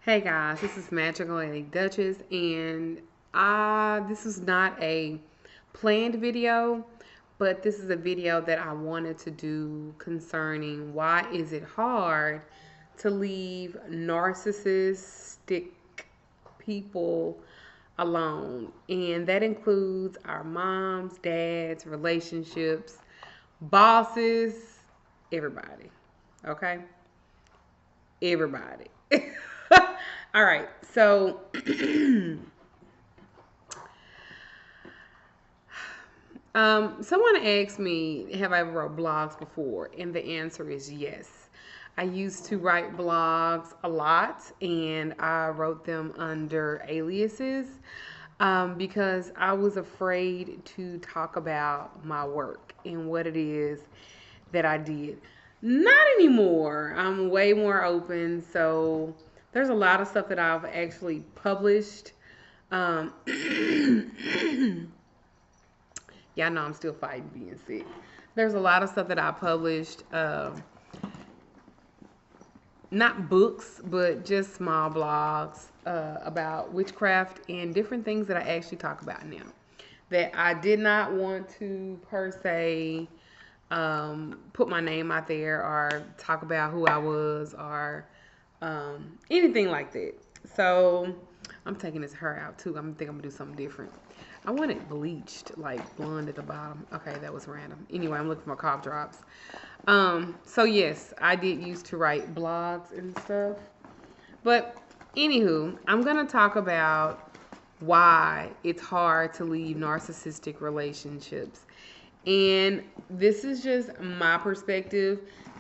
Hey guys, this is Magical Lady Duchess, and this is not a planned video, but this is a video that I wanted to do concerning why is it hard to leave narcissistic people alone, and that includes our moms, dads, relationships, bosses, everybody. Okay, everybody. All right, so someone asked me, have I ever wrote blogs before? And the answer is yes. I used to write blogs a lot, and I wrote them under aliases because I was afraid to talk about my work and what it is that I did. Not anymore. I'm way more open, so there's a lot of stuff that I've actually published. Um, Yeah, I know I'm still fighting being sick. There's a lot of stuff that I published, not books, but just small blogs about witchcraft and different things that I actually talk about now. That I did not want to, per se, put my name out there or talk about who I was or anything like that. So I'm taking this hair out too. I'm gonna do something different. I want it bleached, like blonde at the bottom. Okay, that was random. Anyway, I'm looking for cough drops. So yes, I did used to write blogs and stuff. But anywho, I'm gonna talk about why it's hard to leave narcissistic relationships. And this is just my perspective.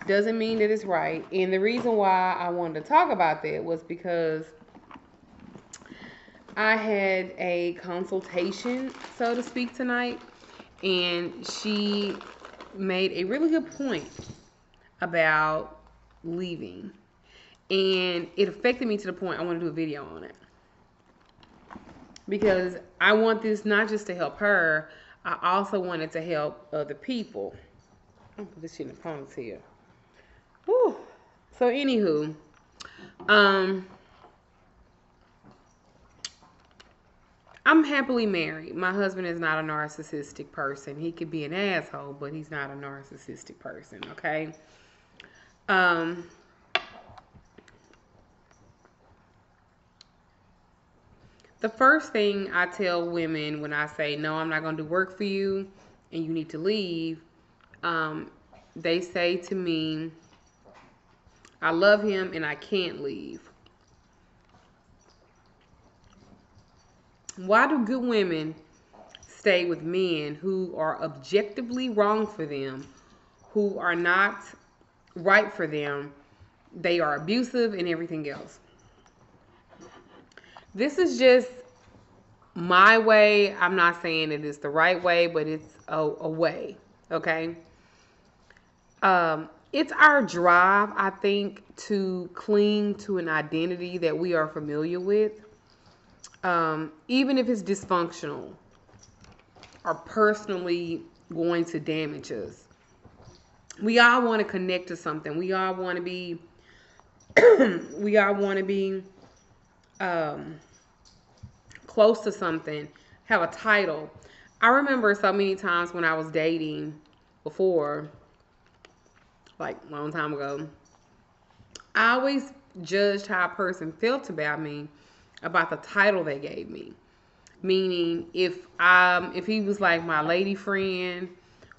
Doesn't mean that it's right. And the reason why I wanted to talk about that was because I had a consultation, so to speak, tonight, and she made a really good point about leaving. And it affected me to the point I want to do a video on it. Because I want this not just to help her, I also want it to help other people. I'm gonna put this shit in a ponytail. Whew. So anywho, um, I'm happily married. My husband is not a narcissistic person. He could be an asshole, but he's not a narcissistic person, okay? Um, the first thing I tell women when I say, no, I'm not going to do work for you and you need to leave, um, they say to me, I love him and I can't leave. Why do good women stay with men who are objectively wrong for them, who are not right for them? They are abusive and everything else. This is just my way. I'm not saying it is the right way, but it's a way. Okay. It's our drive, I think, to cling to an identity that we are familiar with, even if it's dysfunctional or personally going to damage us. We all want to connect to something. We all want to be. We all want to be um, close to something. Have a title. I remember so many times when I was dating before, like a long time ago, I always judged how a person felt about me about the title they gave me. Meaning, if he was like my lady friend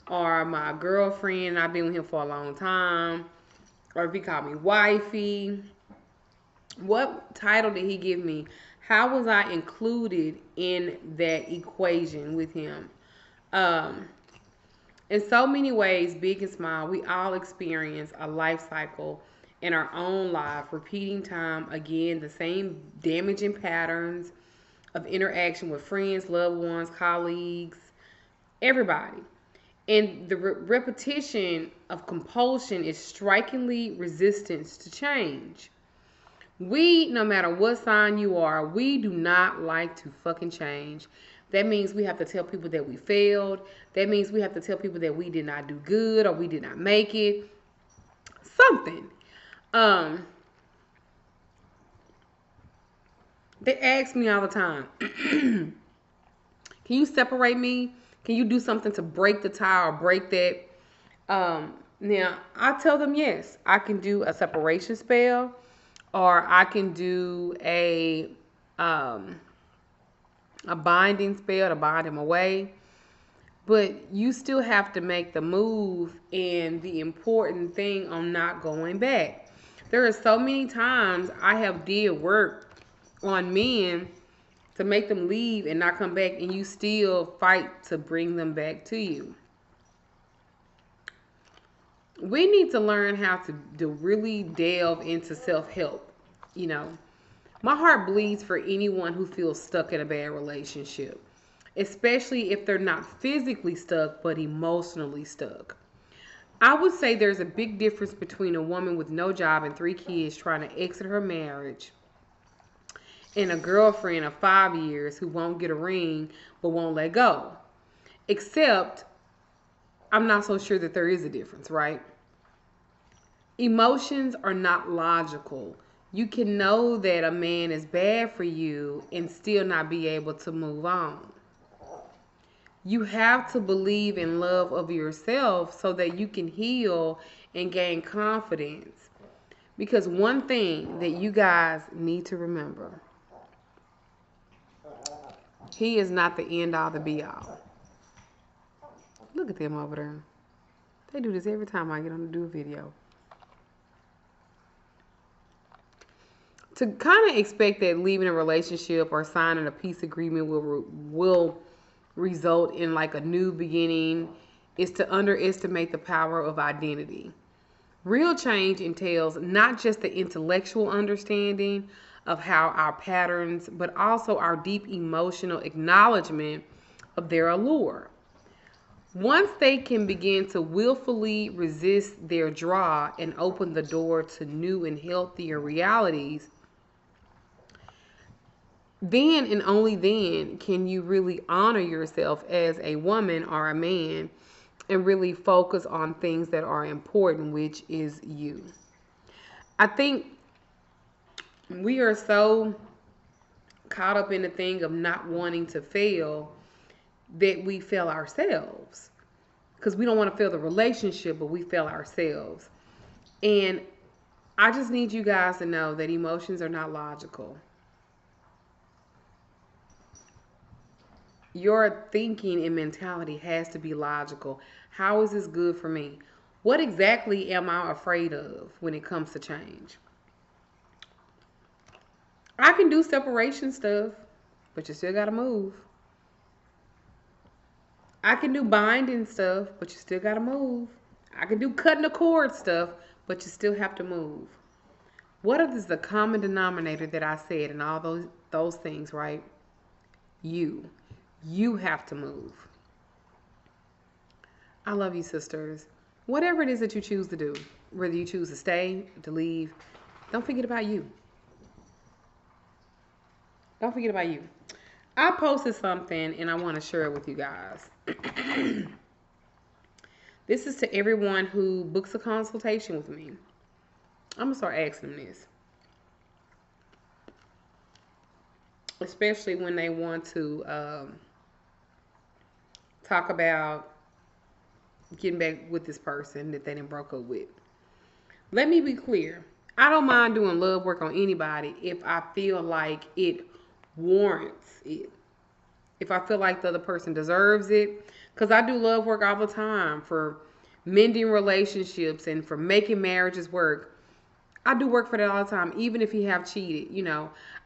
or my girlfriend, and I've been with him for a long time, or if he called me wifey, what title did he give me? How was I included in that equation with him? Um, In so many ways, big and small, we all experience a life cycle in our own life, repeating time again, the same damaging patterns of interaction with friends, loved ones, colleagues, everybody. And the repetition of compulsion is strikingly resistance to change. We, no matter what sign you are, we do not like to fucking change. That means we have to tell people that we failed. That means we have to tell people that we did not do good or we did not make it. Something. Um, They ask me all the time, can you separate me? Can you do something to break the tie or break that? Now, I tell them yes, I can do a separation spell, or I can do um, a binding spell to bind him away. But you still have to make the move, and the important thing on not going back. There are so many times I have did work on men to make them leave and not come back, and you still fight to bring them back to you. We need to learn how to really delve into self-help. You know, my heart bleeds for anyone who feels stuck in a bad relationship, especially if they're not physically stuck but emotionally stuck. I would say there's a big difference between a woman with no job and 3 kids trying to exit her marriage and a girlfriend of 5 years who won't get a ring but won't let go. Except, I'm not so sure that there is a difference, right? Emotions are not logical. You can know that a man is bad for you and still not be able to move on. You have to believe in love of yourself so that you can heal and gain confidence. Because one thing that you guys need to remember, he is not the end all, the be all. Look at them over there. They do this every time I get on to do a video. To kind of expect that leaving a relationship or signing a peace agreement will result in like a new beginning is to underestimate the power of identity. Real change entails not just the intellectual understanding of how our patterns, but also our deep emotional acknowledgement of their allure. Once they can begin to willfully resist their draw and open the door to new and healthier realities, then and only then can you really honor yourself as a woman or a man and really focus on things that are important, which is you. I think we are so caught up in the thing of not wanting to fail that we fail ourselves, because we don't want to fail the relationship, but we fail ourselves. And I just need you guys to know that emotions are not logical. Your thinking and mentality has to be logical. How is this good for me? What exactly am I afraid of when it comes to change? I can do separation stuff, but you still got to move. I can do binding stuff, but you still got to move. I can do cutting the cord stuff, but you still have to move. What is the common denominator that I said in all those things, right? You. You have to move. I love you, sisters. Whatever it is that you choose to do, whether you choose to stay, to leave, don't forget about you. Don't forget about you. I posted something and I want to share it with you guys. This is to everyone who books a consultation with me. I'm going to start asking them this. Especially when they want to talk about getting back with this person that they done broke up with. Let me be clear. I don't mind doing love work on anybody if I feel like it warrants it. If I feel like the other person deserves it. Because I do love work all the time for mending relationships and for making marriages work. I do work for that all the time, even if he have cheated.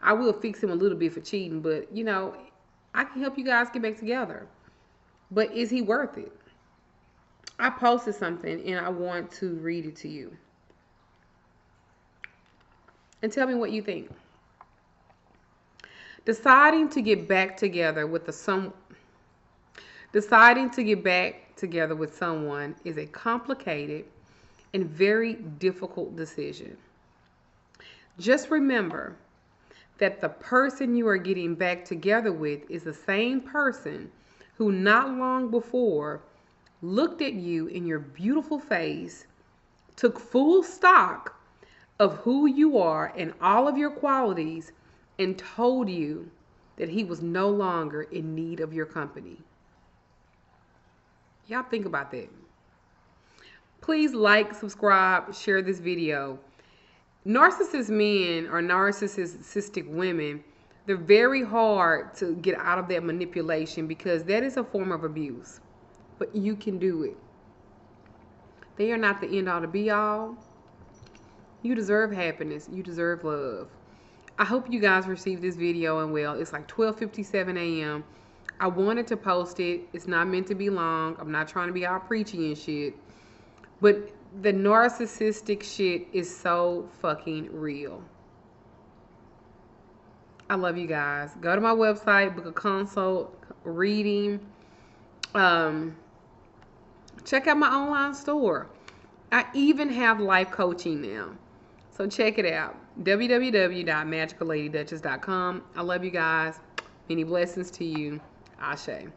I will fix him a little bit for cheating, but I can help you guys get back together. But is he worth it? I posted something and I want to read it to you. And tell me what you think. Deciding to get back together with someone is a complicated and very difficult decision. Just remember that the person you are getting back together with is the same person who not long before looked at you in your beautiful face, took full stock of who you are and all of your qualities, and told you that he was no longer in need of your company? Y'all think about that. Please like, subscribe, share this video. Narcissist men or narcissistic women, they're very hard to get out of that manipulation because that is a form of abuse. But you can do it. They are not the end all to be all. You deserve happiness. You deserve love. I hope you guys received this video and well. It's like 12:57 a.m. I wanted to post it. It's not meant to be long. I'm not trying to be all preachy and shit. But the narcissistic shit is so fucking real. I love you guys. Go to my website, book a consult, reading. Check out my online store. I even have life coaching now. So check it out. www.magicalladyduchess.com. I love you guys. Many blessings to you. Ashe.